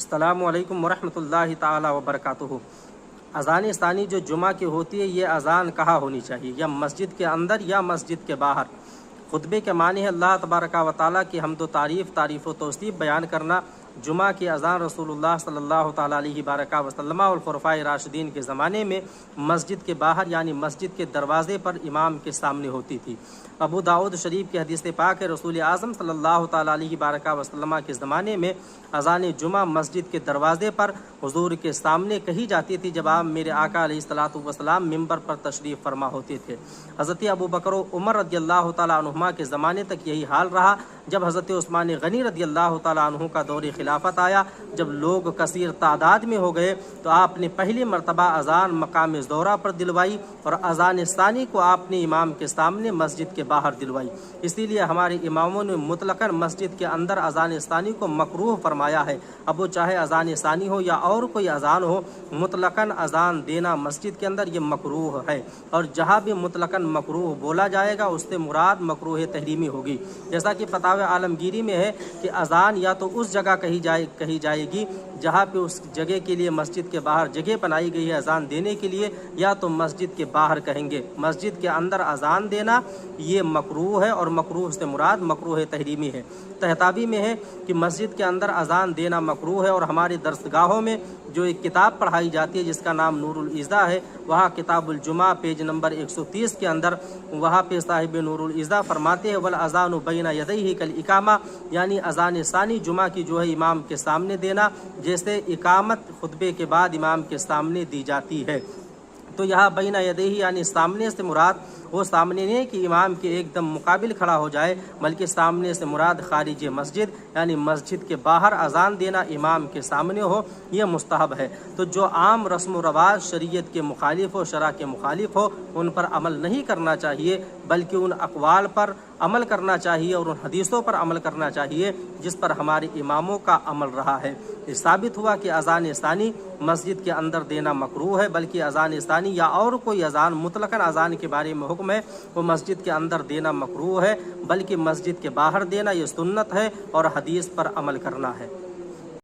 السلام علیکم ورحمۃ اللہ تعالی وبرکاتہ۔ اذان ثانی جو جمعہ کی ہوتی ہے، یہ اذان کہاں ہونی چاہیے؟ یا مسجد کے اندر یا مسجد کے باہر؟ خطبے کے معنی ہے اللہ تبارک و تعالیٰ کی حمد و تعریف و توصیف بیان کرنا۔ جمعہ کی اذان رسول اللہ صلی اللہ تعالیٰ علیہ بارکہ وسلم اور خلفائے راشدین کے زمانے میں مسجد کے باہر یعنی مسجد کے دروازے پر امام کے سامنے ہوتی تھی۔ ابو داؤد شریف کی حدیث پاک ہے، رسول اعظم صلی اللہ تعالیٰ علیہ بارکہ وسلم کے زمانے میں اذان جمعہ مسجد کے دروازے پر حضور کے سامنے کہی جاتی تھی جب آپ میرے آقا علیہ الصلوۃ والسلام ممبر پر تشریف فرما ہوتے تھے۔ حضرت ابو بکر و عمر رضی اللہ تعالیٰ عنہما کے زمانے تک یہی حال رہا۔ جب حضرت عثمان غنی رضی اللہ تعالیٰ عنہ کا دور خلافت آیا، جب لوگ کثیر تعداد میں ہو گئے تو آپ نے پہلی مرتبہ اذان مقام زہرہ پر دلوائی اور اذان ثانی کو آپ نے امام کے سامنے مسجد کے باہر دلوائی۔ اسی لیے ہمارے اماموں نے مطلقاً مسجد کے اندر اذان ثانی کو مکروہ فرمایا ہے۔ اب وہ چاہے اذان ثانی ہو یا اور کوئی اذان ہو، مطلقاً اذان دینا مسجد کے اندر یہ مکروہ ہے، اور جہاں بھی مطلقاً مکروہ بولا جائے گا اس سے مراد مکروہ تحریمی ہوگی۔ جیسا کہ فتاوی عالمگیری میں ہے کہ اذان یا تو اس جگہ کہی جائے گی جہاں پہ اس جگہ کے لیے مسجد کے باہر جگہ بنائی گئی ہے اذان دینے کے لیے، یا تو مسجد کے باہر کہیں گے۔ مسجد کے اندر اذان دینا یہ مکروہ ہے، اور مکروہ سے مراد مکروہ تحریمی ہے۔ تہتابی میں ہے کہ مسجد کے اندر اذان دینا مکروہ ہے، اور ہمارے درسگاہوں میں جو ایک کتاب پڑھائی جاتی ہے جس کا نام نور العزہ ہے، وہاں کتاب الجمعہ پیج نمبر 130 کے اندر وہاں پہ صاحب نور العزہ فرماتے ہیں والاذان بین یدیہ کالاقامہ، یعنی اذان ثانی جمعہ کی جو ہے امام کے سامنے دینا جیسے اقامت خطبے کے بعد امام کے سامنے دی جاتی ہے۔ تو یہاں بین یدیہ یعنی سامنے سے مراد وہ سامنے نہیں کہ امام کے ایک دم مقابل کھڑا ہو جائے، بلکہ سامنے سے مراد خارج مسجد یعنی مسجد کے باہر اذان دینا امام کے سامنے ہو، یہ مستحب ہے۔ تو جو عام رسم و رواج شریعت کے مخالف ہو، شرع کے مخالف ہو، ان پر عمل نہیں کرنا چاہیے، بلکہ ان اقوال پر عمل کرنا چاہیے اور ان حدیثوں پر عمل کرنا چاہیے جس پر ہمارے اماموں کا عمل رہا ہے۔ یہ ثابت ہوا کہ اذان ثانی مسجد کے اندر دینا مکروہ ہے، بلکہ اذان ثانی یا اور کوئی اذان مطلقاً اذان کے بارے میں حکم ہے وہ مسجد کے اندر دینا مکروہ ہے، بلکہ مسجد کے باہر دینا یہ سنت ہے اور حدیث پر عمل کرنا ہے۔